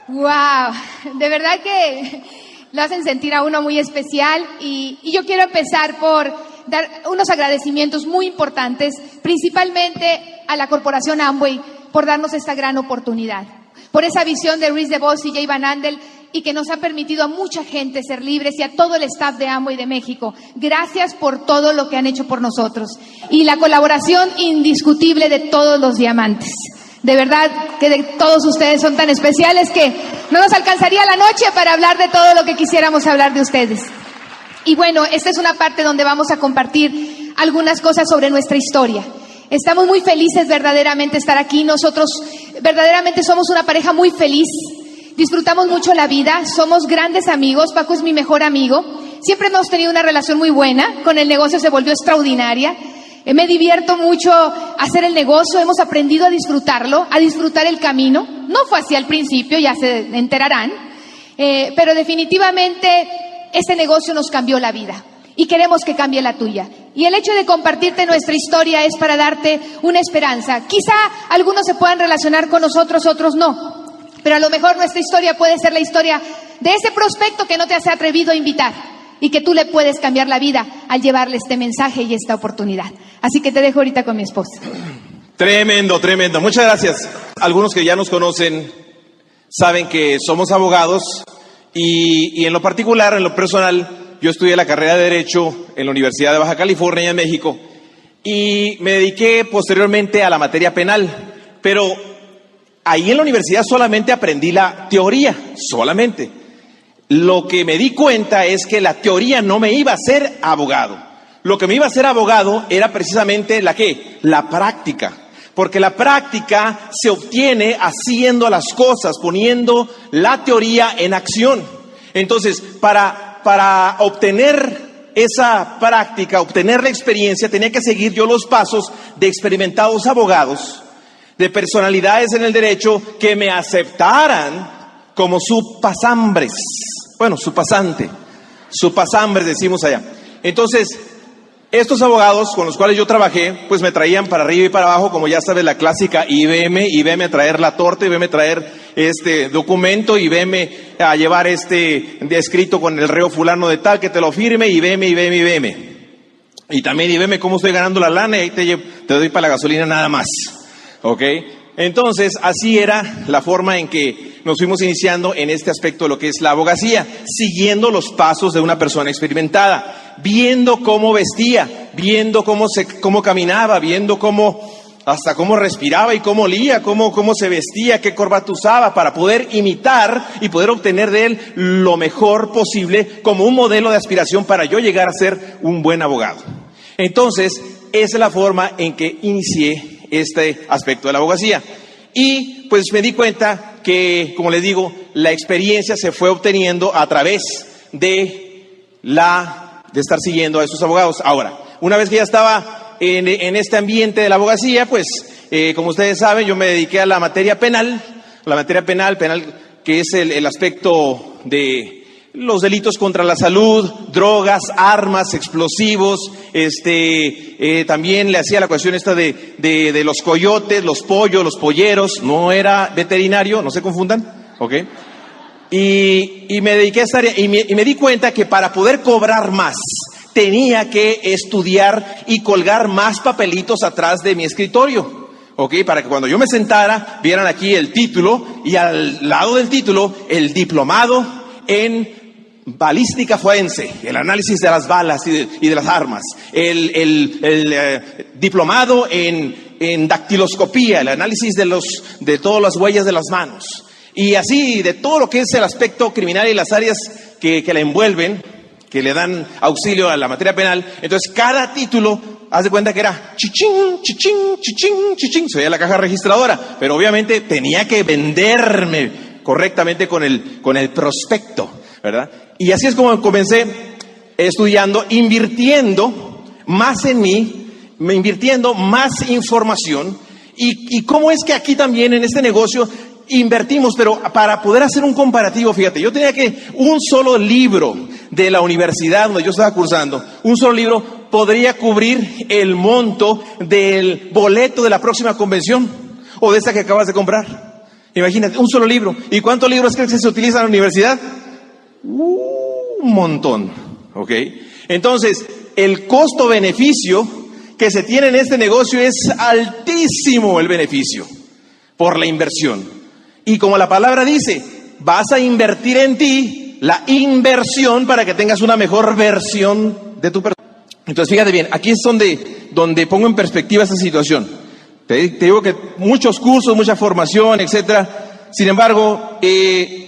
Wow, de verdad que lo hacen sentir a uno muy especial y yo quiero empezar por dar unos agradecimientos muy importantes, principalmente a la Corporación Amway por darnos esta gran oportunidad, por esa visión de Ruiz de Vos y Jay Van Andel y que nos ha permitido a mucha gente ser libres y a todo el staff de Amway de México. Gracias por todo lo que han hecho por nosotros y la colaboración indiscutible de todos los diamantes. De verdad que todos ustedes son tan especiales que no nos alcanzaría la noche para hablar de todo lo que quisiéramos hablar de ustedes. Y bueno, esta es una parte donde vamos a compartir algunas cosas sobre nuestra historia. Estamos muy felices verdaderamente de estar aquí. Nosotros verdaderamente somos una pareja muy feliz. Disfrutamos mucho la vida, somos grandes amigos. Paco es mi mejor amigo. Siempre hemos tenido una relación muy buena. Con el negocio se volvió extraordinaria. Me divierto mucho hacer el negocio, hemos aprendido a disfrutarlo, a disfrutar el camino. No fue así al principio, ya se enterarán, pero definitivamente este negocio nos cambió la vida y queremos que cambie la tuya. Y el hecho de compartirte nuestra historia es para darte una esperanza. Quizá algunos se puedan relacionar con nosotros, otros no, pero a lo mejor nuestra historia puede ser la historia de ese prospecto que no te has atrevido a invitar y que tú le puedes cambiar la vida al llevarle este mensaje y esta oportunidad. Así que te dejo ahorita con mi esposa. Tremendo, tremendo. Muchas gracias. Algunos que ya nos conocen saben que somos abogados y en lo particular, en lo personal, yo estudié la carrera de Derecho en la Universidad de Baja California, en México, y me dediqué posteriormente a la materia penal. Pero ahí en la universidad solamente aprendí la teoría, solamente. Lo que me di cuenta es que la teoría no me iba a hacer abogado. Lo que me iba a hacer abogado era precisamente la práctica. Porque la práctica se obtiene haciendo las cosas, poniendo la teoría en acción. Entonces, para obtener esa práctica, obtener la experiencia, tenía que seguir yo los pasos de experimentados abogados, de personalidades en el derecho que me aceptaran como su pasambres. Bueno, su pasante, su pasambres decimos allá. Entonces, estos abogados con los cuales yo trabajé, pues me traían para arriba y para abajo, como ya sabes, la clásica IBM a traer la torta, IBM a traer este documento, IBM a llevar escrito con el reo fulano de tal, que te lo firme, IBM. Y también IBM, cómo estoy ganando la lana, y ahí te doy para la gasolina nada más, ¿ok? Entonces, así era la forma en que nos fuimos iniciando en este aspecto de lo que es la abogacía, siguiendo los pasos de una persona experimentada, viendo cómo vestía, viendo cómo caminaba, viendo hasta cómo respiraba y cómo olía, cómo se vestía, qué corbata usaba, para poder imitar y poder obtener de él lo mejor posible como un modelo de aspiración para yo llegar a ser un buen abogado. Entonces, esa es la forma en que inicié este aspecto de la abogacía. Y pues me di cuenta que, como les digo, la experiencia se fue obteniendo a través de estar siguiendo a esos abogados. Ahora, una vez que ya estaba en este ambiente de la abogacía, pues, como ustedes saben, yo me dediqué a la materia penal, que es el aspecto de los delitos contra la salud, drogas, armas, explosivos, también le hacía la cuestión esta de los coyotes, los pollos, los polleros. No era veterinario, no se confundan, ¿ok? Y me dediqué a esta área y me di cuenta que para poder cobrar más tenía que estudiar y colgar más papelitos atrás de mi escritorio, ¿ok? Para que cuando yo me sentara vieran aquí el título y al lado del título el diplomado en balística forense, el análisis de las balas y de las armas, el diplomado en dactiloscopía, el análisis de todas las huellas de las manos, y así de todo lo que es el aspecto criminal y las áreas que la envuelven, que le dan auxilio a la materia penal. Entonces cada título, haz de cuenta que era chichín, chichín, chichín, chichín, se veía la caja registradora, pero obviamente tenía que venderme correctamente con el prospecto, ¿verdad? Y así es como comencé estudiando, invirtiendo más en mí, invirtiendo más información. Y cómo es que aquí también en este negocio invertimos, pero para poder hacer un comparativo, fíjate, yo tenía que un solo libro de la universidad donde yo estaba cursando, un solo libro podría cubrir el monto del boleto de la próxima convención o de esa que acabas de comprar. Imagínate, un solo libro. ¿Y cuántos libros crees que se utilizan en la universidad? Un montón, ¿ok? Entonces, el costo-beneficio que se tiene en este negocio es altísimo, el beneficio por la inversión. Y como la palabra dice, vas a invertir en ti la inversión para que tengas una mejor versión de tu persona. Entonces, fíjate bien, aquí es donde pongo en perspectiva esta situación. Te digo que muchos cursos, mucha formación, etcétera. Sin embargo,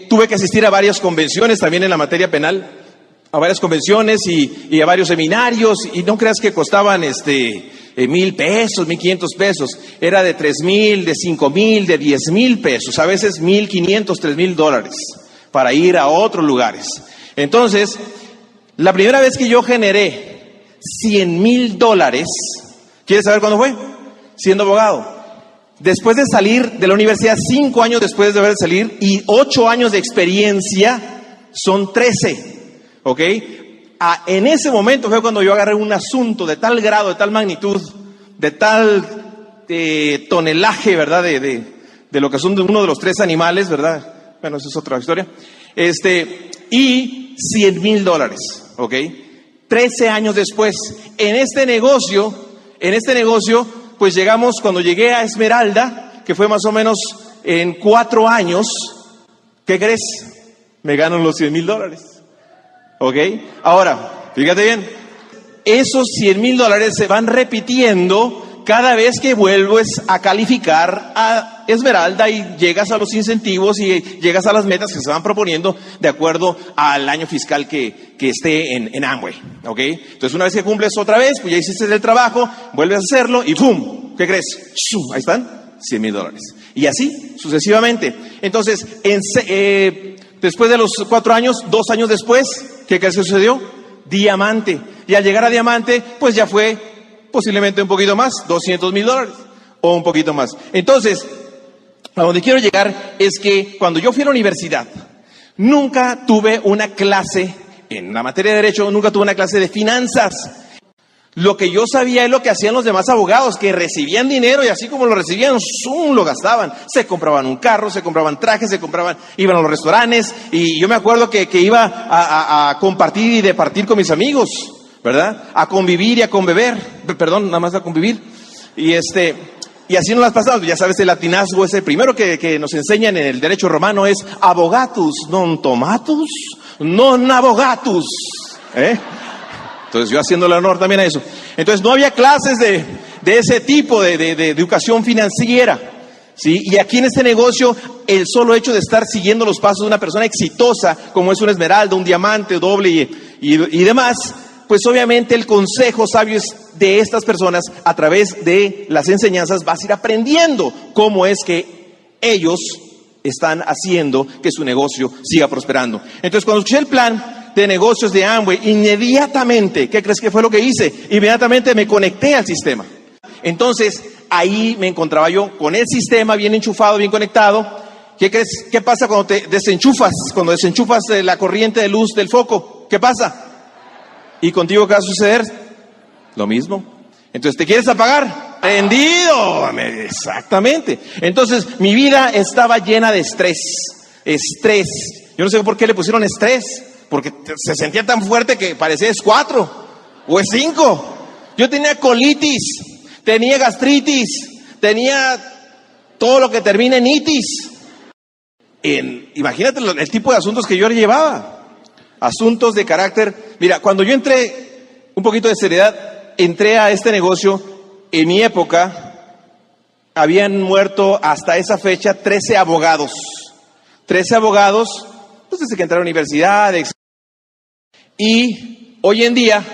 tuve que asistir a varias convenciones también en la materia penal, a varias convenciones y a varios seminarios, y no creas que costaban 1,000 pesos, 1,500 pesos. Era de 3,000, de 5,000, de 10,000 pesos, a veces 1,500, 3,000 dólares para ir a otros lugares. Entonces, la primera vez que yo generé 100,000 dólares, ¿quieres saber cuándo fue? Siendo abogado. Después de salir de la universidad, 5 años después de haber salido, y 8 años de experiencia, son 13, ¿ok? En ese momento fue cuando yo agarré un asunto de tal grado, de tal magnitud, de tal tonelaje, ¿verdad? De lo que son uno de los 3 animales, ¿verdad? Bueno, esa es otra historia. Y 100,000 dólares, ¿ok? 13 años después, en este negocio, pues llegamos, cuando llegué a Esmeralda, que fue más o menos en 4 años, ¿qué crees? Me gano los 100,000 dólares. ¿Ok? Ahora, fíjate bien, esos 100,000 dólares se van repitiendo cada vez que vuelves a calificar a Esmeralda y llegas a los incentivos y llegas a las metas que se van proponiendo de acuerdo al año fiscal que esté en Amway. ¿Ok? Entonces, una vez que cumples otra vez, pues ya hiciste el trabajo, vuelves a hacerlo y ¡pum! ¿Qué crees? ¡Shum! Ahí están, 100,000 dólares. Y así, sucesivamente. Entonces, después de los 4 años, 2 años después, ¿qué crees que sucedió? Diamante. Y al llegar a diamante, pues ya fue posiblemente un poquito más, 200,000 dólares o un poquito más. Entonces, a donde quiero llegar es que cuando yo fui a la universidad, nunca tuve una clase, en la materia de derecho, nunca tuve una clase de finanzas. Lo que yo sabía es lo que hacían los demás abogados, que recibían dinero y así como lo recibían, ¡zum!, lo gastaban. Se compraban un carro, se compraban trajes, iban a los restaurantes. Y yo me acuerdo que iba a compartir y departir con mis amigos, ¿verdad? A convivir y a conbeber. Perdón, nada más a convivir. Y así nos las pasamos. Ya sabes, el latinazgo ese primero que nos enseñan en el derecho romano es abogatus non tomatus non abogatus. Entonces yo haciendo el honor también a eso. Entonces no había clases de ese tipo de educación financiera, ¿sí? Y aquí en este negocio, el solo hecho de estar siguiendo los pasos de una persona exitosa, como es una esmeralda, un diamante, doble y demás, pues obviamente el consejo sabio es de estas personas, a través de las enseñanzas vas a ir aprendiendo cómo es que ellos están haciendo que su negocio siga prosperando. Entonces cuando escuché el plan de negocios de Amway, inmediatamente, ¿qué crees que fue lo que hice? Inmediatamente me conecté al sistema. Entonces, ahí me encontraba yo con el sistema bien enchufado, bien conectado. ¿Qué crees? ¿Qué pasa cuando te desenchufas? Cuando desenchufas la corriente de luz del foco, ¿qué pasa? ¿Y contigo qué va a suceder? Lo mismo. Entonces, ¿te quieres apagar? ¡Prendido! Exactamente. Entonces, mi vida estaba llena de estrés. Yo no sé por qué le pusieron estrés. Porque se sentía tan fuerte que parecía es 4 o es 5. Yo tenía colitis, tenía gastritis, tenía todo lo que termina en itis. Imagínate el tipo de asuntos que yo llevaba. Asuntos de carácter. Mira, cuando yo entré, un poquito de seriedad, entré a este negocio, en mi época, habían muerto hasta esa fecha 13 abogados. 13 abogados, pues desde que entré a la universidad, y hoy en día,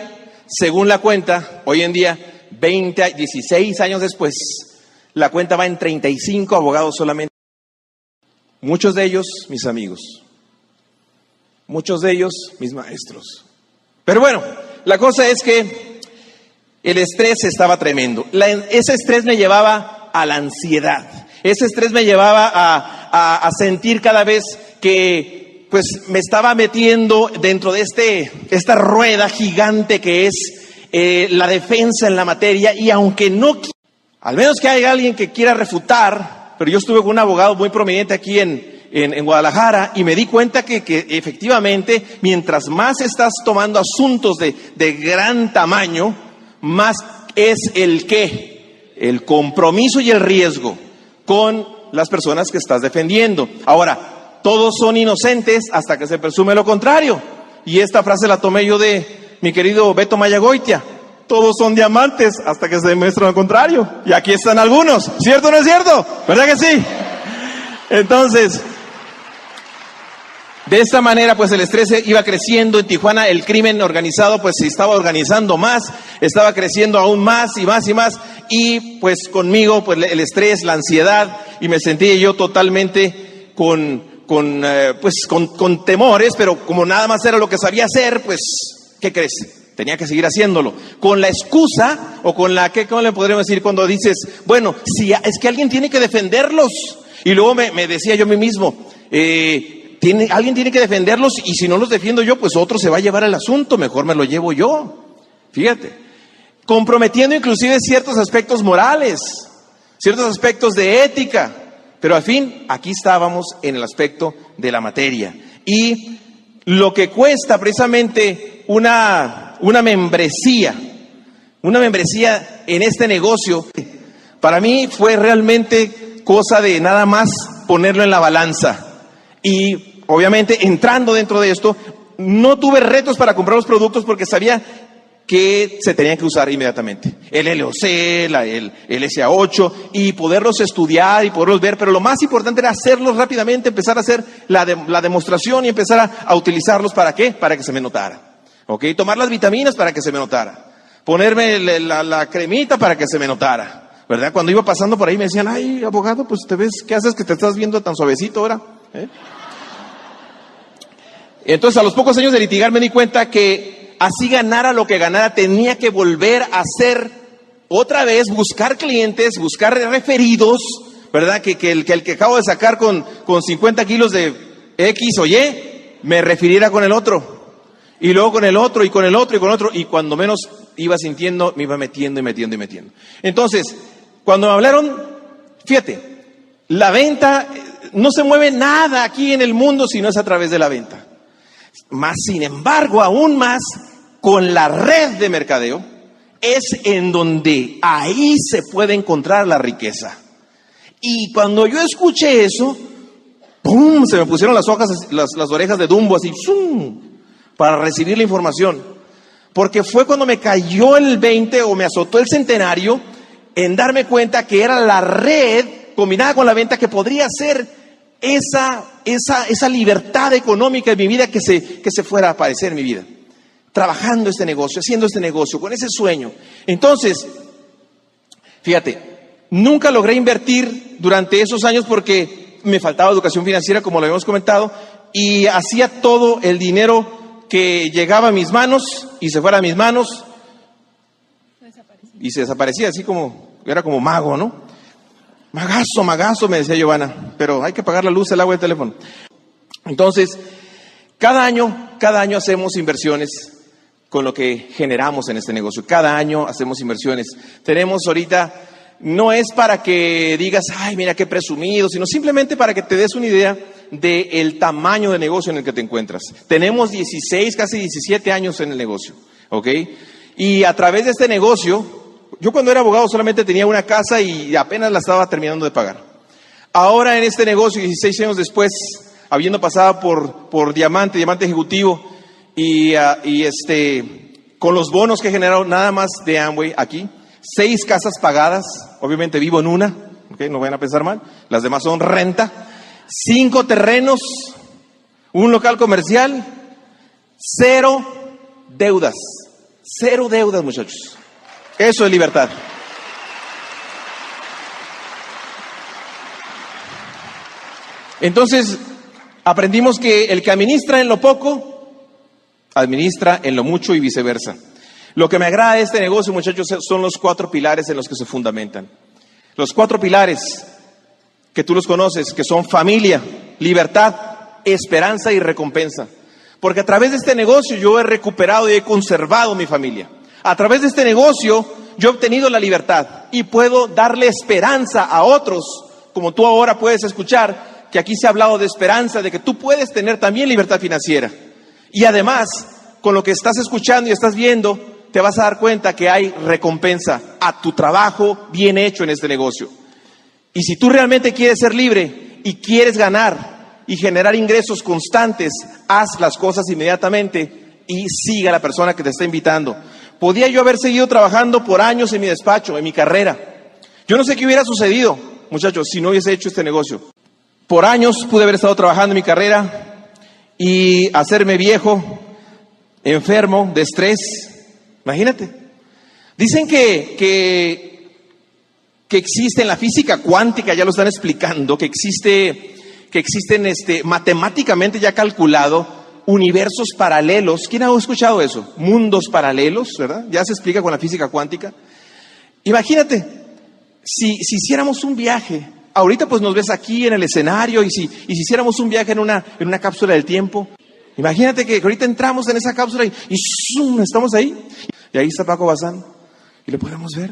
según la cuenta, 16 años después, la cuenta va en 35 abogados solamente. Muchos de ellos, mis amigos. Muchos de ellos, mis maestros. Pero bueno, la cosa es que el estrés estaba tremendo. Ese estrés me llevaba a la ansiedad. Ese estrés me llevaba a sentir cada vez que pues me estaba metiendo dentro de esta rueda gigante que es la defensa en la materia, y aunque no, al menos que haya alguien que quiera refutar pero yo estuve con un abogado muy prominente aquí en Guadalajara y me di cuenta que efectivamente, mientras más estás tomando asuntos de gran tamaño, más es el compromiso y el riesgo con las personas que estás defendiendo. Ahora, todos son inocentes hasta que se presume lo contrario. Y esta frase la tomé yo de mi querido Beto Mayagoitia. Todos son diamantes hasta que se demuestre lo contrario. Y aquí están algunos. ¿Cierto o no es cierto? ¿Verdad que sí? Entonces, de esta manera, pues el estrés iba creciendo en Tijuana, el crimen organizado pues se estaba organizando más, estaba creciendo aún más y más y más, y pues conmigo pues el estrés, la ansiedad, y me sentía yo totalmente con temores, pero como nada más era lo que sabía hacer, pues, ¿qué crees? Tenía que seguir haciéndolo, con la excusa, o con la, ¿cómo le podríamos decir? Cuando dices, bueno, si es que alguien tiene que defenderlos, y luego me decía yo a mí mismo, alguien tiene que defenderlos, y si no los defiendo yo, pues otro se va a llevar el asunto, mejor me lo llevo yo. Fíjate, comprometiendo inclusive ciertos aspectos morales, ciertos aspectos de ética, pero al fin, aquí estábamos en el aspecto de la materia. Y lo que cuesta precisamente una membresía en este negocio, para mí fue realmente cosa de nada más ponerlo en la balanza. Y obviamente entrando dentro de esto, no tuve retos para comprar los productos porque sabía que se tenían que usar inmediatamente. El LOC, el SA8, y poderlos estudiar y poderlos ver, pero lo más importante era hacerlos rápidamente, empezar a hacer la demostración y empezar a utilizarlos. ¿Para qué? Para que se me notara. ¿Ok? Tomar las vitaminas para que se me notara. Ponerme la cremita para que se me notara. ¿Verdad? Cuando iba pasando por ahí me decían, ay, abogado, pues te ves, ¿qué haces que te estás viendo tan suavecito ahora? Entonces, a los pocos años de litigar me di cuenta que así ganara lo que ganara, tenía que volver a hacer otra vez, buscar clientes, buscar referidos, ¿verdad? Que el que acabo de sacar con 50 kilos de X o Y, me refiriera con el otro. Y luego con el otro, y con el otro, y con el otro. Y cuando menos iba sintiendo, me iba metiendo. Entonces, cuando me hablaron, fíjate, la venta, no se mueve nada aquí en el mundo si no es a través de la venta. Más sin embargo, aún más, con la red de mercadeo, es en donde ahí se puede encontrar la riqueza. Y cuando yo escuché eso, ¡pum!, se me pusieron las orejas de Dumbo así, ¡zum!, para recibir la información. Porque fue cuando me cayó el 20 o me azotó el centenario en darme cuenta que era la red combinada con la venta que podría ser esa libertad económica en mi vida que se fuera a aparecer en mi vida. Trabajando este negocio, haciendo este negocio, con ese sueño. Entonces, fíjate, nunca logré invertir durante esos años porque me faltaba educación financiera, como lo habíamos comentado, y hacía todo el dinero que llegaba a mis manos y se fuera a mis manos y se desaparecía, así como, era como mago, ¿no? Magazo, me decía Giovanna, pero hay que pagar la luz, el agua y el teléfono. Entonces, cada año hacemos inversiones con lo que generamos en este negocio. Cada año hacemos inversiones. Tenemos ahorita, no es para que digas, ay, mira qué presumido, sino simplemente para que te des una idea del tamaño de negocio en el que te encuentras. Tenemos 16, casi 17 años en el negocio, ¿ok? Y a través de este negocio, yo cuando era abogado solamente tenía una casa y apenas la estaba terminando de pagar. Ahora en este negocio, 16 años después, habiendo pasado por diamante ejecutivo y con los bonos que he generado nada más de Amway aquí, 6 casas pagadas, obviamente vivo en una, ¿okay? No vayan a pensar mal, las demás son renta, 5 terrenos, un local comercial, 0 deudas, muchachos. Eso es libertad. Entonces, aprendimos que el que administra en lo poco, administra en lo mucho y viceversa. Lo que me agrada de este negocio, muchachos, son los 4 pilares en los que se fundamentan. Los 4 pilares, que tú los conoces, que son familia, libertad, esperanza y recompensa. Porque a través de este negocio yo he recuperado y he conservado mi familia. A través de este negocio yo he obtenido la libertad y puedo darle esperanza a otros como tú ahora puedes escuchar, que aquí se ha hablado de esperanza, de que tú puedes tener también libertad financiera. Y además, con lo que estás escuchando y estás viendo, te vas a dar cuenta que hay recompensa a tu trabajo bien hecho en este negocio. Y si tú realmente quieres ser libre y quieres ganar y generar ingresos constantes, haz las cosas inmediatamente y siga a la persona que te está invitando. Podía yo haber seguido trabajando por años en mi despacho, en mi carrera. Yo no sé qué hubiera sucedido, muchachos, si no hubiese hecho este negocio. Por años pude haber estado trabajando en mi carrera y hacerme viejo, enfermo, de estrés. Imagínate. Dicen que existe en la física cuántica, ya lo están explicando, que existen matemáticamente ya calculado universos paralelos. ¿Quién ha escuchado eso? Mundos paralelos, ¿verdad? Ya se explica con la física cuántica. Imagínate, si hiciéramos un viaje, ahorita pues nos ves aquí en el escenario, y si hiciéramos un viaje en una cápsula del tiempo, imagínate que ahorita entramos en esa cápsula y ¡zum! Estamos ahí. Y ahí está Paco Bazán, y lo podemos ver.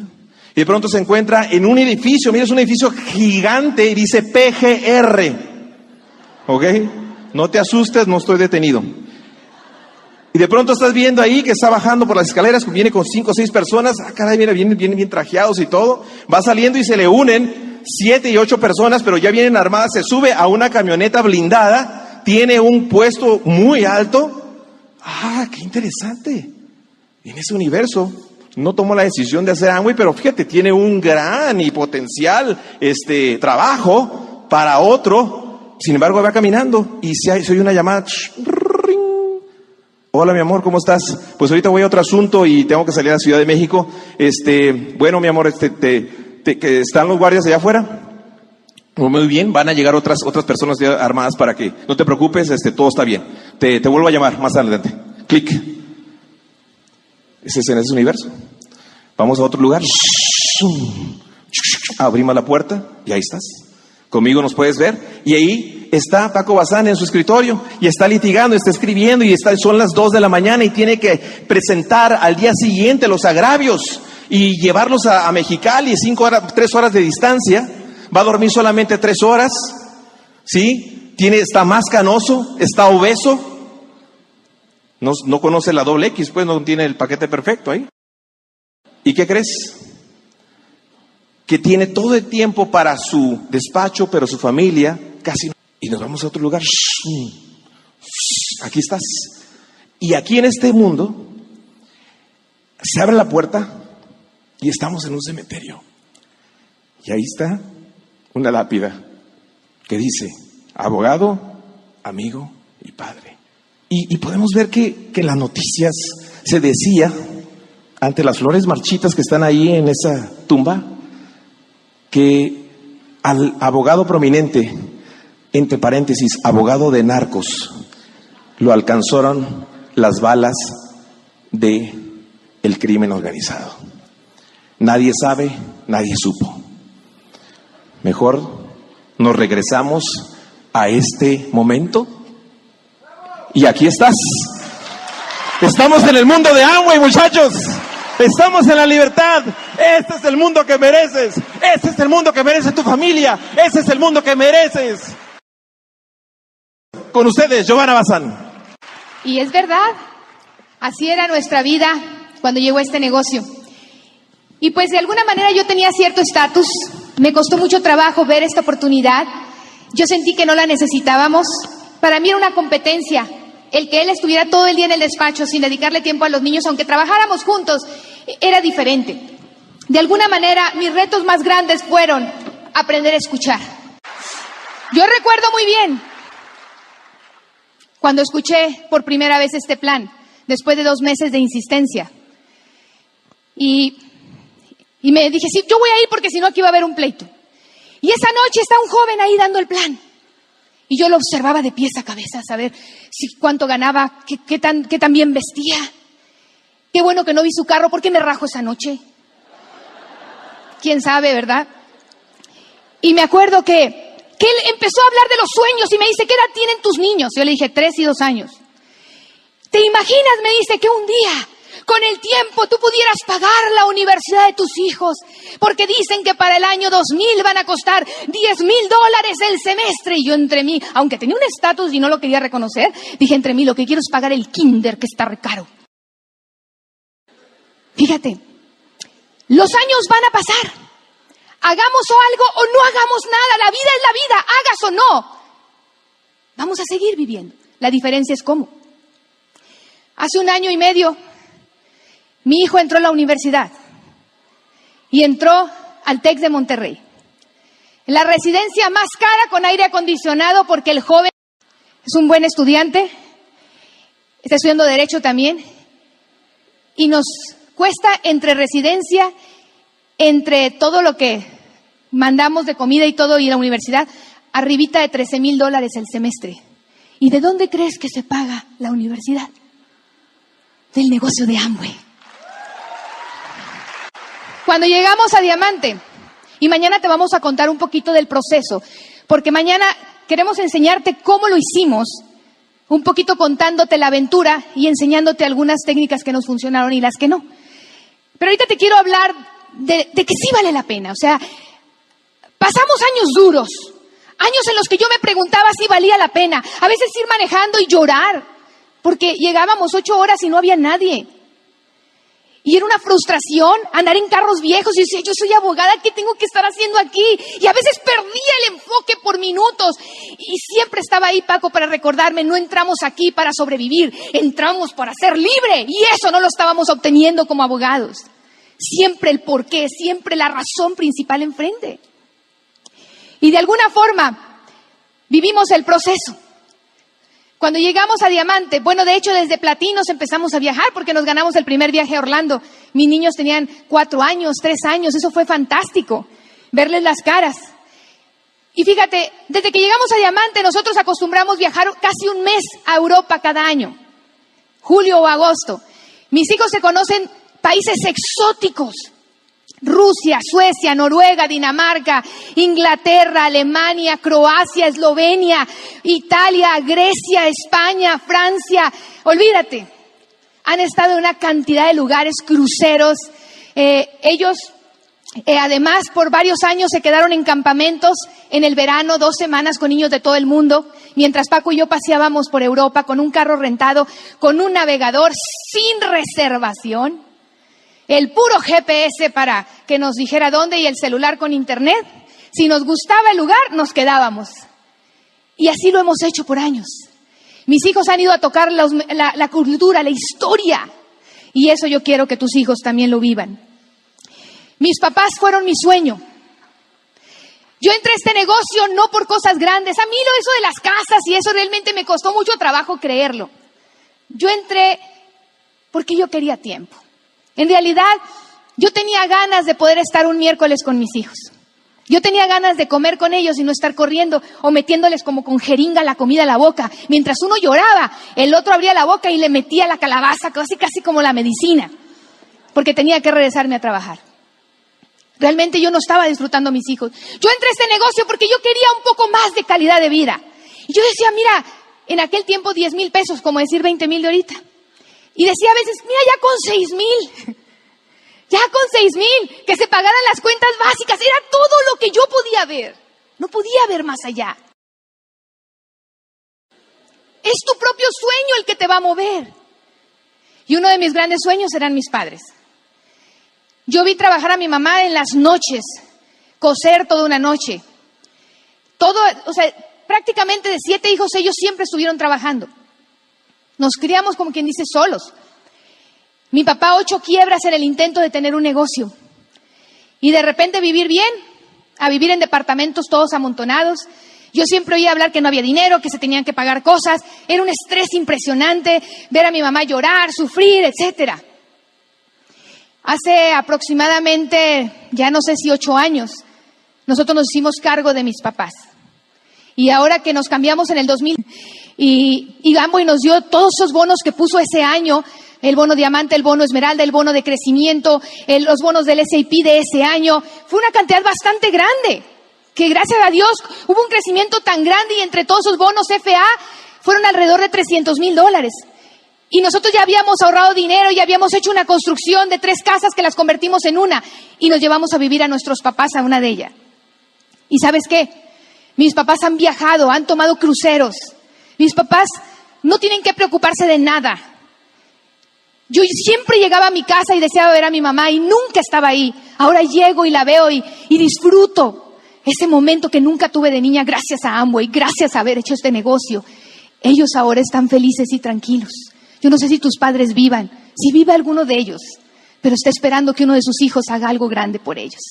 Y de pronto se encuentra en un edificio, mira, es un edificio gigante y dice PGR. ¿Ok? No te asustes, no estoy detenido. Y de pronto estás viendo ahí que está bajando por las escaleras, viene con 5 o 6 personas, caray, vienen bien trajeados y todo. Va saliendo y se le unen 7 y 8 personas, pero ya vienen armadas, se sube a una camioneta blindada, tiene un puesto muy alto. ¡Qué interesante! En ese universo no tomó la decisión de hacer Amway, pero fíjate, tiene un gran y potencial trabajo para otro. Sin embargo, va caminando y se oye una llamada. Ring. Hola, mi amor, ¿cómo estás? Pues ahorita voy a otro asunto y tengo que salir a la Ciudad de México. Bueno, mi amor, que ¿están los guardias allá afuera? Muy bien, van a llegar otras personas ya armadas para que no te preocupes, todo está bien. Te vuelvo a llamar más adelante. Clic. Ese es en ese universo. Vamos a otro lugar. Abrimos la puerta y ahí estás. Conmigo nos puedes ver. Y ahí está Paco Bazán en su escritorio y está litigando, está escribiendo y son las 2 de la mañana y tiene que presentar al día siguiente los agravios y llevarlos a Mexicali, 3 horas de distancia. Va a dormir solamente 3 horas. ¿Sí? Está más canoso, está obeso. No conoce la doble X, pues no tiene el paquete perfecto ahí. ¿Y qué crees? Que tiene todo el tiempo para su despacho, pero su familia casi no. Y nos vamos a otro lugar. Aquí estás. Y aquí en este mundo se abre la puerta y estamos en un cementerio. Y ahí está una lápida que dice: abogado, amigo y padre. Y podemos ver que en las noticias se decía, ante las flores marchitas que están ahí en esa tumba, que al abogado prominente, entre paréntesis, abogado de narcos, lo alcanzaron las balas de el crimen organizado. Nadie sabe, nadie supo. Mejor nos regresamos a este momento. Y aquí estás. Estamos en el mundo de Amway, muchachos. Estamos en la libertad. Este es el mundo que mereces. Este es el mundo que merece tu familia. Este es el mundo que mereces. Con ustedes, Giovanna Bazán. Y es verdad. Así era nuestra vida cuando llegó este negocio. Y pues de alguna manera yo tenía cierto estatus. Me costó mucho trabajo ver esta oportunidad. Yo sentí que no la necesitábamos. Para mí era una competencia. El que él estuviera todo el día en el despacho sin dedicarle tiempo a los niños, aunque trabajáramos juntos, era diferente. De alguna manera, mis retos más grandes fueron aprender a escuchar. Yo recuerdo muy bien cuando escuché por primera vez este plan, después de 2 meses de insistencia. Y me dije, sí, yo voy a ir porque si no aquí va a haber un pleito. Y esa noche está un joven ahí dando el plan. Y yo lo observaba de pies a cabeza, a saber cuánto ganaba, qué tan bien vestía. Qué bueno que no vi su carro, ¿por qué me rajo esa noche? ¿Quién sabe, verdad? Y me acuerdo que él empezó a hablar de los sueños y me dice, ¿qué edad tienen tus niños? Yo le dije, 3 y 2 años. ¿Te imaginas? Me dice que un día, con el tiempo tú pudieras pagar la universidad de tus hijos, porque dicen que para el año 2000 van a costar $10,000 el semestre. Y yo entre mí, aunque tenía un estatus y no lo quería reconocer, dije entre mí, lo que quiero es pagar el kinder, que está re caro. Fíjate, los años van a pasar. Hagamos algo o no hagamos nada, la vida es la vida, hagas o no. Vamos a seguir viviendo. La diferencia es cómo. Hace 1 año y medio, mi hijo entró a la universidad y entró al TEC de Monterrey. La residencia más cara con aire acondicionado porque el joven es un buen estudiante, está estudiando Derecho también, y nos cuesta entre residencia, entre todo lo que mandamos de comida y todo y la universidad, arribita de $13,000 el semestre. ¿Y de dónde crees que se paga la universidad? Del negocio de Amway. Cuando llegamos a Diamante, y mañana te vamos a contar un poquito del proceso, porque mañana queremos enseñarte cómo lo hicimos, un poquito contándote la aventura y enseñándote algunas técnicas que nos funcionaron y las que no. Pero ahorita te quiero hablar de que sí vale la pena. O sea, pasamos años duros, años en los que yo me preguntaba si valía la pena. A veces ir manejando y llorar, porque llegábamos 8 horas y no había nadie. Y era una frustración andar en carros viejos. Y yo decía, yo soy abogada, ¿qué tengo que estar haciendo aquí? Y a veces perdía el enfoque por minutos. Y siempre estaba ahí Paco para recordarme, no entramos aquí para sobrevivir, entramos para ser libre. Y eso no lo estábamos obteniendo como abogados. Siempre el porqué, siempre la razón principal enfrente. Y de alguna forma vivimos el proceso. Cuando llegamos a Diamante, bueno, de hecho desde Platinos empezamos a viajar porque nos ganamos el primer viaje a Orlando. Mis niños tenían 4 años, 3 años, eso fue fantástico, verles las caras. Y fíjate, desde que llegamos a Diamante nosotros acostumbramos viajar casi 1 mes a Europa cada año, julio o agosto. Mis hijos se conocen países exóticos. Rusia, Suecia, Noruega, Dinamarca, Inglaterra, Alemania, Croacia, Eslovenia, Italia, Grecia, España, Francia. Olvídate, han estado en una cantidad de lugares, cruceros. Ellos, además, por varios años se quedaron en campamentos en el verano, 2 semanas con niños de todo el mundo, mientras Paco y yo paseábamos por Europa con un carro rentado, con un navegador sin reservación. El puro GPS para que nos dijera dónde y el celular con internet. Si nos gustaba el lugar, nos quedábamos. Y así lo hemos hecho por años. Mis hijos han ido a tocar la cultura, la historia. Y eso yo quiero que tus hijos también lo vivan. Mis papás fueron mi sueño. Yo entré a este negocio no por cosas grandes. A mí eso de las casas y eso realmente me costó mucho trabajo creerlo. Yo entré porque yo quería tiempo. En realidad, yo tenía ganas de poder estar un miércoles con mis hijos. Yo tenía ganas de comer con ellos y no estar corriendo o metiéndoles como con jeringa la comida a la boca. Mientras uno lloraba, el otro abría la boca y le metía la calabaza, casi como la medicina, porque tenía que regresarme a trabajar. Realmente yo no estaba disfrutando a mis hijos. Yo entré a este negocio porque yo quería un poco más de calidad de vida. Y yo decía, mira, en aquel tiempo 10,000 pesos, como decir 20,000 de ahorita. Y decía a veces, mira, ya con 6,000, que se pagaran las cuentas básicas, era todo lo que yo podía ver. No podía ver más allá. Es tu propio sueño el que te va a mover. Y uno de mis grandes sueños eran mis padres. Yo vi trabajar a mi mamá en las noches, coser toda una noche. Prácticamente de 7 hijos ellos siempre estuvieron trabajando. Nos criamos, como quien dice, solos. Mi papá 8 quiebras en el intento de tener un negocio. Y de repente vivir bien, a vivir en departamentos todos amontonados. Yo siempre oía hablar que no había dinero, que se tenían que pagar cosas. Era un estrés impresionante ver a mi mamá llorar, sufrir, etcétera. Hace aproximadamente, ya no sé si 8 años, nosotros nos hicimos cargo de mis papás. Y ahora que nos cambiamos en el 2000, y Amway nos dio todos esos bonos que puso ese año, el bono diamante, el bono esmeralda, el bono de crecimiento, los bonos del SAP de ese año. Fue una cantidad bastante grande, que gracias a Dios hubo un crecimiento tan grande y entre todos esos bonos FA fueron alrededor de $300,000. Y nosotros ya habíamos ahorrado dinero, ya habíamos hecho una construcción de 3 casas que las convertimos en una. Y nos llevamos a vivir a nuestros papás a una de ellas. ¿Y sabes qué? Mis papás han viajado, han tomado cruceros. Mis papás no tienen que preocuparse de nada. Yo siempre llegaba a mi casa y deseaba ver a mi mamá y nunca estaba ahí. Ahora llego y la veo y disfruto ese momento que nunca tuve de niña gracias a Amway, gracias a haber hecho este negocio. Ellos ahora están felices y tranquilos. Yo no sé si tus padres vivan, si vive alguno de ellos, pero está esperando que uno de sus hijos haga algo grande por ellos.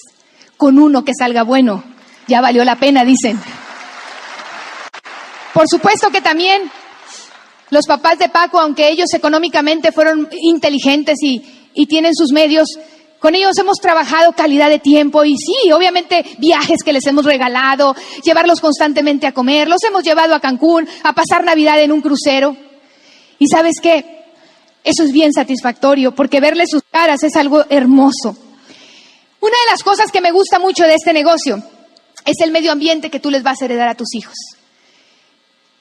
Con uno que salga bueno, ya valió la pena, dicen. Por supuesto que también los papás de Paco, aunque ellos económicamente fueron inteligentes y tienen sus medios, con ellos hemos trabajado calidad de tiempo y sí, obviamente viajes que les hemos regalado, llevarlos constantemente a comer, los hemos llevado a Cancún, a pasar Navidad en un crucero. Y ¿sabes qué? Eso es bien satisfactorio porque verles sus caras es algo hermoso. Una de las cosas que me gusta mucho de este negocio es el medio ambiente que tú les vas a heredar a tus hijos.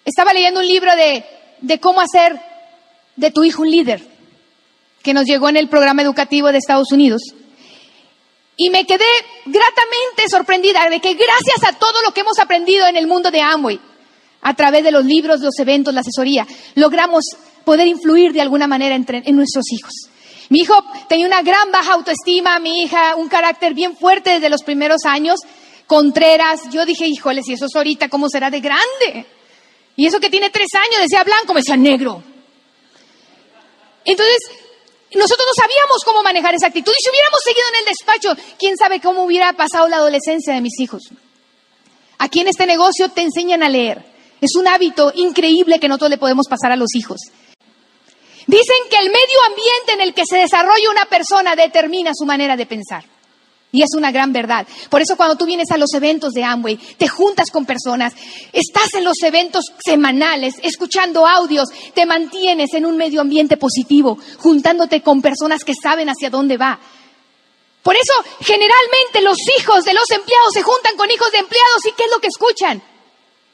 Estaba leyendo un libro de cómo hacer de tu hijo un líder, que nos llegó en el programa educativo de Estados Unidos. Y me quedé gratamente sorprendida de que gracias a todo lo que hemos aprendido en el mundo de Amway, a través de los libros, los eventos, la asesoría, logramos poder influir de alguna manera en nuestros hijos. Mi hijo tenía una gran baja autoestima, mi hija un carácter bien fuerte desde los primeros años, contreras. Yo dije, híjole, si eso es ahorita, ¿cómo será de grande? Y eso que tiene 3 años, decía blanco, me decía negro. Entonces, nosotros no sabíamos cómo manejar esa actitud. Y si hubiéramos seguido en el despacho, quién sabe cómo hubiera pasado la adolescencia de mis hijos. Aquí en este negocio te enseñan a leer. Es un hábito increíble que nosotros le podemos pasar a los hijos. Dicen que el medio ambiente en el que se desarrolla una persona determina su manera de pensar. Y es una gran verdad. Por eso cuando tú vienes a los eventos de Amway, te juntas con personas, estás en los eventos semanales, escuchando audios, te mantienes en un medio ambiente positivo, juntándote con personas que saben hacia dónde va. Por eso, generalmente los hijos de los empleados se juntan con hijos de empleados. ¿Y qué es lo que escuchan?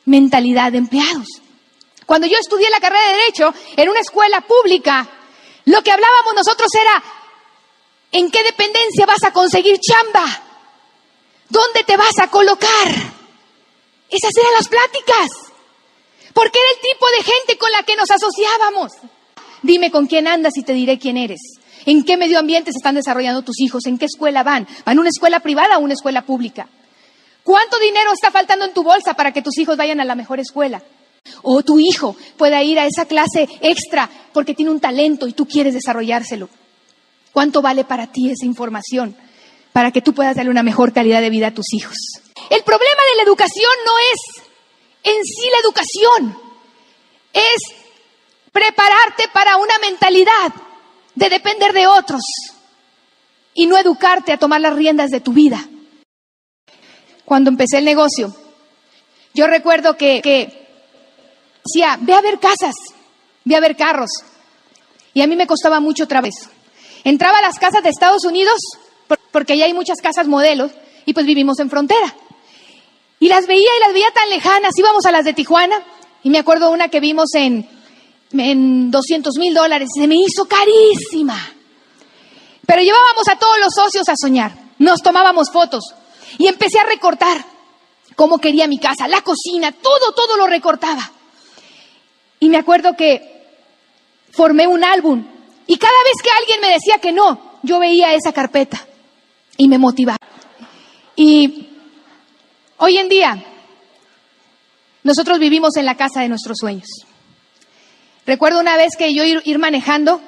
Mentalidad de empleados. Cuando yo estudié la carrera de Derecho en una escuela pública, lo que hablábamos nosotros era ¿en qué dependencia vas a conseguir chamba? ¿Dónde te vas a colocar? Esas eran las pláticas. Porque era el tipo de gente con la que nos asociábamos. Dime con quién andas y te diré quién eres. ¿En qué medio ambiente se están desarrollando tus hijos? ¿En qué escuela van? ¿Van a una escuela privada o una escuela pública? ¿Cuánto dinero está faltando en tu bolsa para que tus hijos vayan a la mejor escuela? O tu hijo pueda ir a esa clase extra porque tiene un talento y tú quieres desarrollárselo. ¿Cuánto vale para ti esa información para que tú puedas darle una mejor calidad de vida a tus hijos? El problema de la educación no es en sí la educación, es prepararte para una mentalidad de depender de otros y no educarte a tomar las riendas de tu vida. Cuando empecé el negocio, yo recuerdo que decía, ve a ver casas, ve a ver carros. Y a mí me costaba mucho otra vez. Entraba a las casas de Estados Unidos, porque allá hay muchas casas modelos, y pues vivimos en frontera. Y las veía tan lejanas. Íbamos a las de Tijuana, y me acuerdo una que vimos en $200,000, y se me hizo carísima. Pero llevábamos a todos los socios a soñar, nos tomábamos fotos, y empecé a recortar cómo quería mi casa, la cocina, todo lo recortaba. Y me acuerdo que formé un álbum. Y cada vez que alguien me decía que no, yo veía esa carpeta y me motivaba. Y hoy en día, nosotros vivimos en la casa de nuestros sueños. Recuerdo una vez que yo ir manejando,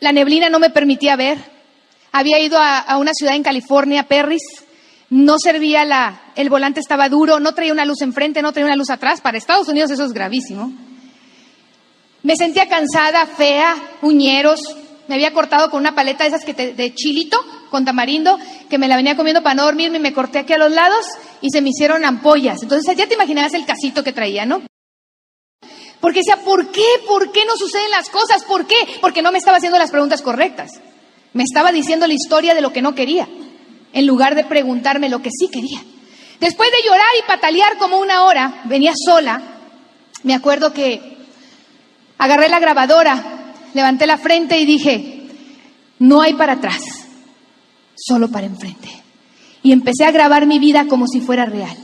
la neblina no me permitía ver. Había ido a una ciudad en California, Perris. No servía el volante estaba duro, no traía una luz enfrente, no traía una luz atrás. Para Estados Unidos eso es gravísimo. Me sentía cansada, fea, uñeros. Me había cortado con una paleta de esas de chilito, con tamarindo, que me la venía comiendo para no dormirme y me corté aquí a los lados y se me hicieron ampollas. Entonces ya te imaginabas el casito que traía, ¿no? Porque decía, ¿por qué? ¿Por qué no suceden las cosas? ¿Por qué? Porque no me estaba haciendo las preguntas correctas. Me estaba diciendo la historia de lo que no quería, en lugar de preguntarme lo que sí quería. Después de llorar y patalear como 1 hora, venía sola. Me acuerdo que Agarré la grabadora, levanté la frente y dije, no hay para atrás, solo para enfrente. Y empecé a grabar mi vida como si fuera real.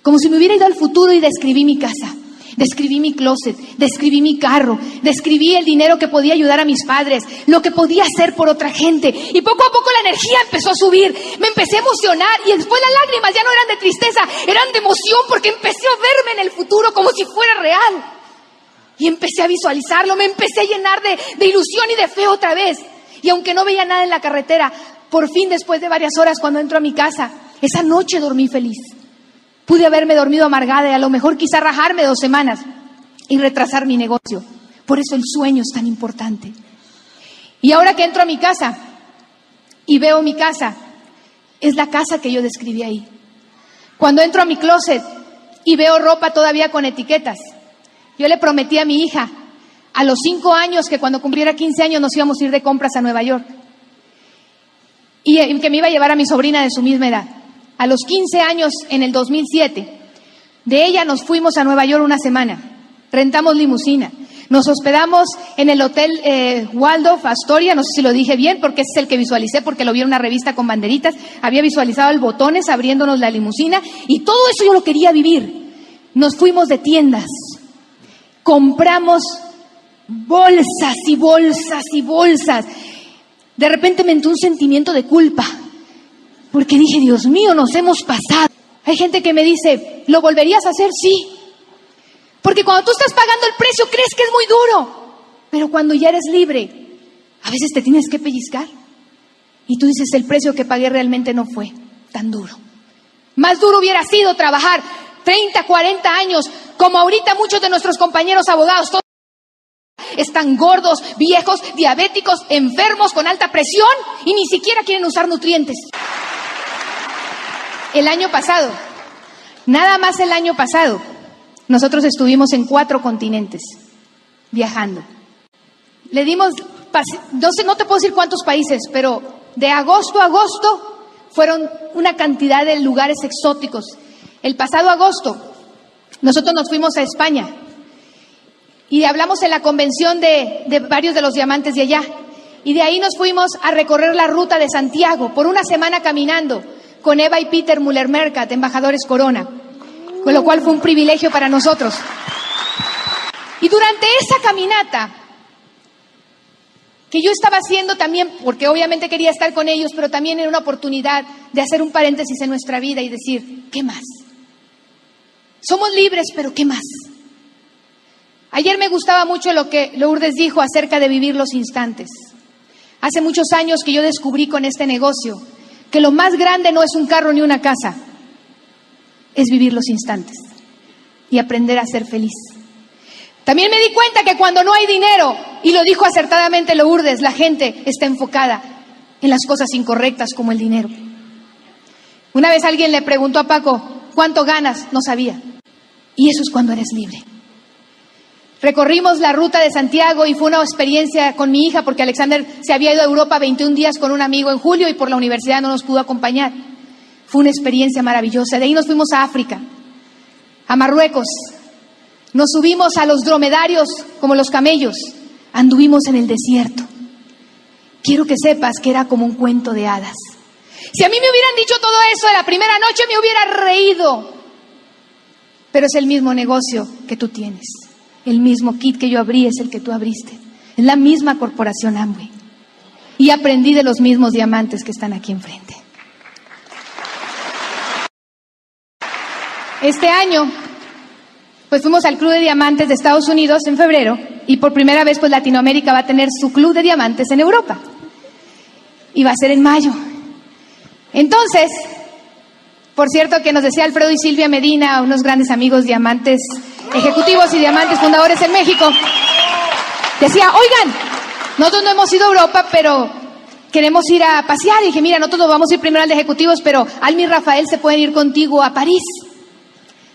Como si me hubiera ido al futuro y describí mi casa, describí mi closet, describí mi carro, describí el dinero que podía ayudar a mis padres, lo que podía hacer por otra gente. Y poco a poco la energía empezó a subir, me empecé a emocionar y después las lágrimas ya no eran de tristeza, eran de emoción porque empecé a verme en el futuro como si fuera real. Y empecé a visualizarlo, me empecé a llenar de ilusión y de fe otra vez. Y aunque no veía nada en la carretera, por fin después de varias horas cuando entro a mi casa, esa noche dormí feliz. Pude haberme dormido amargada y a lo mejor quizá rajarme 2 semanas y retrasar mi negocio. Por eso el sueño es tan importante. Y ahora que entro a mi casa y veo mi casa, es la casa que yo describí ahí. Cuando entro a mi closet y veo ropa todavía con etiquetas, yo le prometí a mi hija a los 5 años que cuando cumpliera 15 años nos íbamos a ir de compras a Nueva York. Y que me iba a llevar a mi sobrina de su misma edad. A los 15 años, en el 2007, de ella nos fuimos a Nueva York una semana. Rentamos limusina. Nos hospedamos en el hotel Waldorf Astoria, no sé si lo dije bien, porque ese es el que visualicé, porque lo vi en una revista con banderitas. Había visualizado el botones abriéndonos la limusina y todo eso yo lo quería vivir. Nos fuimos de tiendas. Compramos bolsas y bolsas y bolsas. De repente me entró un sentimiento de culpa. Porque dije, Dios mío, nos hemos pasado. Hay gente que me dice, ¿lo volverías a hacer? Sí. Porque cuando tú estás pagando el precio, crees que es muy duro. Pero cuando ya eres libre, a veces te tienes que pellizcar. Y tú dices, el precio que pagué realmente no fue tan duro. Más duro hubiera sido trabajar 30, 40 años, como ahorita muchos de nuestros compañeros abogados. Todos están gordos, viejos, diabéticos, enfermos, con alta presión y ni siquiera quieren usar nutrientes. El año pasado, nada más el año pasado, nosotros estuvimos en 4 continentes, viajando. Le dimos, no te puedo decir cuántos países, pero de agosto a agosto fueron una cantidad de lugares exóticos. El pasado agosto, nosotros nos fuimos a España y hablamos en la convención de varios de los diamantes de allá. Y de ahí nos fuimos a recorrer la ruta de Santiago por una semana caminando con Eva y Peter Müller-Mercat, embajadores Corona, con lo cual fue un privilegio para nosotros. Y durante esa caminata, que yo estaba haciendo también, porque obviamente quería estar con ellos, pero también era una oportunidad de hacer un paréntesis en nuestra vida y decir, ¿qué más? Somos libres, pero ¿qué más? Ayer me gustaba mucho lo que Lourdes dijo acerca de vivir los instantes. Hace muchos años que yo descubrí con este negocio que lo más grande no es un carro ni una casa, es vivir los instantes y aprender a ser feliz. También me di cuenta que cuando no hay dinero, y lo dijo acertadamente Lourdes, la gente está enfocada en las cosas incorrectas como el dinero. Una vez alguien le preguntó a Paco, ¿cuánto ganas? No sabía. Y eso es cuando eres libre. Recorrimos la ruta de Santiago y fue una experiencia con mi hija porque Alexander se había ido a Europa 21 días con un amigo en julio y por la universidad no nos pudo acompañar. Fue una experiencia maravillosa. De ahí nos fuimos a África, a Marruecos. Nos subimos a los dromedarios como los camellos. Anduvimos en el desierto. Quiero que sepas que era como un cuento de hadas. Si a mí me hubieran dicho todo eso de la primera noche me hubiera reído. Pero es el mismo negocio que tú tienes. El mismo kit que yo abrí es el que tú abriste. Es la misma corporación Amway. Y aprendí de los mismos diamantes que están aquí enfrente. Este año, pues fuimos al Club de Diamantes de Estados Unidos en febrero. Y por primera vez, pues Latinoamérica va a tener su Club de Diamantes en Europa. Y va a ser en mayo. Entonces, por cierto que nos decía Alfredo y Silvia Medina, unos grandes amigos diamantes ejecutivos y diamantes fundadores en México, decía, oigan, nosotros no hemos ido a Europa, pero queremos ir a pasear. Y dije, mira, nosotros vamos a ir primero al de ejecutivos, pero Almi y Rafael se pueden ir contigo a París.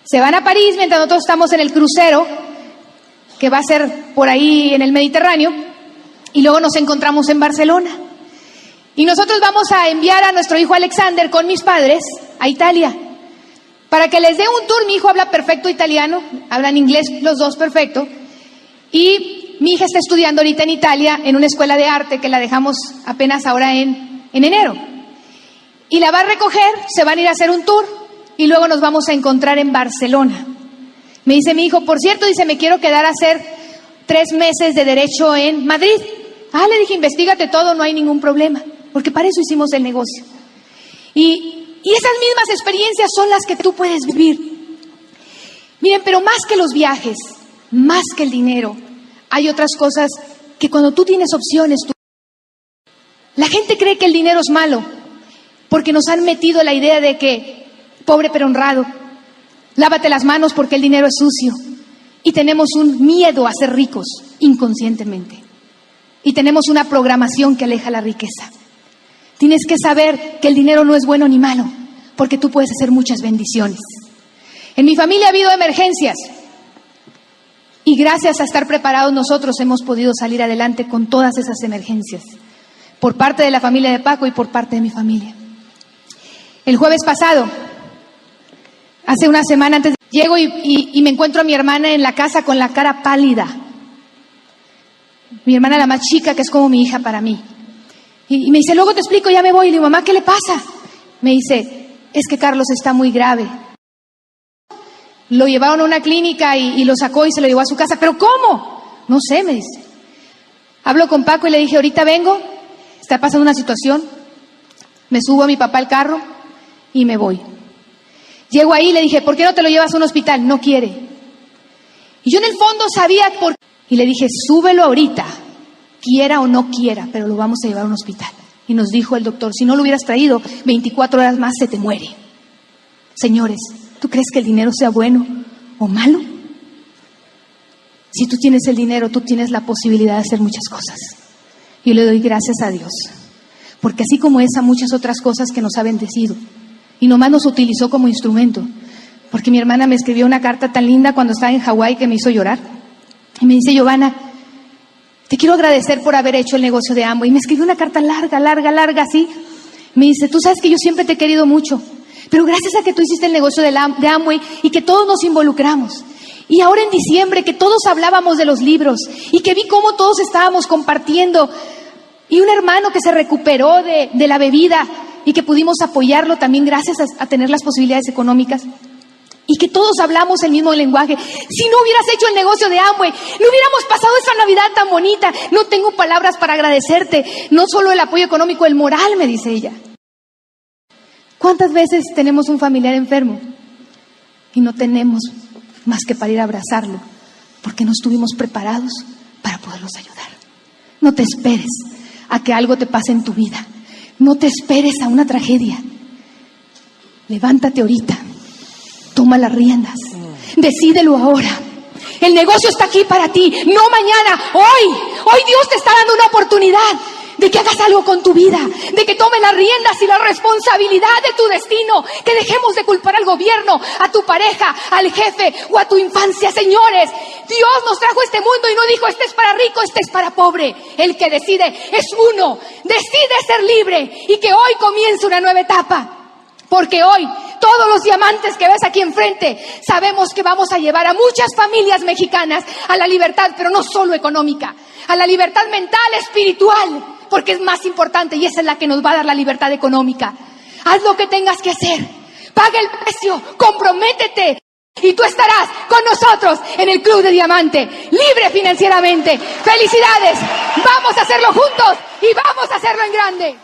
Se van a París mientras nosotros estamos en el crucero, que va a ser por ahí en el Mediterráneo, y luego nos encontramos en Barcelona. Y nosotros vamos a enviar a nuestro hijo Alexander con mis padres a Italia, para que les dé un tour. Mi hijo habla perfecto italiano, hablan inglés los dos perfecto, Y mi hija está estudiando ahorita en Italia, en una escuela de arte que la dejamos apenas ahora en enero. Y la va a recoger, se van a ir a hacer un tour y luego nos vamos a encontrar en Barcelona. Me dice mi hijo, por cierto, dice, me quiero quedar a hacer 3 meses de derecho en Madrid. Le dije, investígate todo, no hay ningún problema, porque para eso hicimos el negocio. Y esas mismas experiencias son las que tú puedes vivir. Miren, pero más que los viajes, más que el dinero, hay otras cosas que cuando tú tienes opciones, la gente cree que el dinero es malo, porque nos han metido la idea de que pobre pero honrado, lávate las manos porque el dinero es sucio. Y tenemos un miedo a ser ricos inconscientemente. Y tenemos una programación que aleja la riqueza. Tienes que saber que el dinero no es bueno ni malo, porque tú puedes hacer muchas bendiciones. En mi familia ha habido emergencias. Y gracias a estar preparados nosotros hemos podido salir adelante con todas esas emergencias. Por parte de la familia de Paco y por parte de mi familia. El jueves pasado, hace una semana antes, llego y me encuentro a mi hermana en la casa con la cara pálida. Mi hermana la más chica, que es como mi hija para mí. Y me dice, luego te explico, ya me voy. Y le digo, mamá, ¿qué le pasa? Me dice, es que Carlos está muy grave. Lo llevaron a una clínica y lo sacó y se lo llevó a su casa. ¿Pero cómo? No sé, me dice. Hablo con Paco y le dije, ahorita vengo, está pasando una situación. Me subo a mi papá al carro y me voy. Llego ahí y le dije, ¿por qué no te lo llevas a un hospital? No quiere. Y yo en el fondo sabía por qué. Y le dije, súbelo ahorita, quiera o no quiera, pero lo vamos a llevar a un hospital. Y nos dijo el doctor, si no lo hubieras traído, 24 horas más se te muere. Señores, ¿tú crees que el dinero sea bueno o malo? Si tú tienes el dinero, tú tienes la posibilidad de hacer muchas cosas. Y le doy gracias a Dios, porque así como esa, muchas otras cosas que nos ha bendecido. Y nomás nos utilizó como instrumento. Porque mi hermana me escribió una carta tan linda cuando estaba en Hawái que me hizo llorar. Y me dice, Giovanna, te quiero agradecer por haber hecho el negocio de Amway. Y me escribió una carta larga, así. Me dice, tú sabes que yo siempre te he querido mucho, pero gracias a que tú hiciste el negocio de Amway y que todos nos involucramos. Y ahora en diciembre que todos hablábamos de los libros y que vi cómo todos estábamos compartiendo. Y un hermano que se recuperó de la bebida y que pudimos apoyarlo también gracias a tener las posibilidades económicas. Y que todos hablamos el mismo lenguaje. Si no hubieras hecho el negocio de Amway, no hubiéramos pasado esa Navidad tan bonita. No tengo palabras para agradecerte. No solo el apoyo económico, el moral, me dice ella. ¿Cuántas veces tenemos un familiar enfermo y no tenemos más que para ir a abrazarlo? Porque no estuvimos preparados para poderlos ayudar. No te esperes a que algo te pase en tu vida. No te esperes a una tragedia. Levántate ahorita. Toma las riendas. Decídelo ahora. El negocio está aquí para ti, no mañana, hoy. Hoy Dios te está dando una oportunidad de que hagas algo con tu vida, de que tomes las riendas y la responsabilidad de tu destino, que dejemos de culpar al gobierno, a tu pareja, al jefe o a tu infancia. Señores, Dios nos trajo a este mundo y no dijo, este es para rico, este es para pobre. El que decide es uno, decide ser libre y que hoy comience una nueva etapa. Porque hoy, todos los diamantes que ves aquí enfrente, sabemos que vamos a llevar a muchas familias mexicanas a la libertad, pero no solo económica, a la libertad mental, espiritual, porque es más importante y esa es la que nos va a dar la libertad económica. Haz lo que tengas que hacer, paga el precio, comprométete y tú estarás con nosotros en el Club de Diamante, libre financieramente. ¡Felicidades! Vamos a hacerlo juntos y vamos a hacerlo en grande.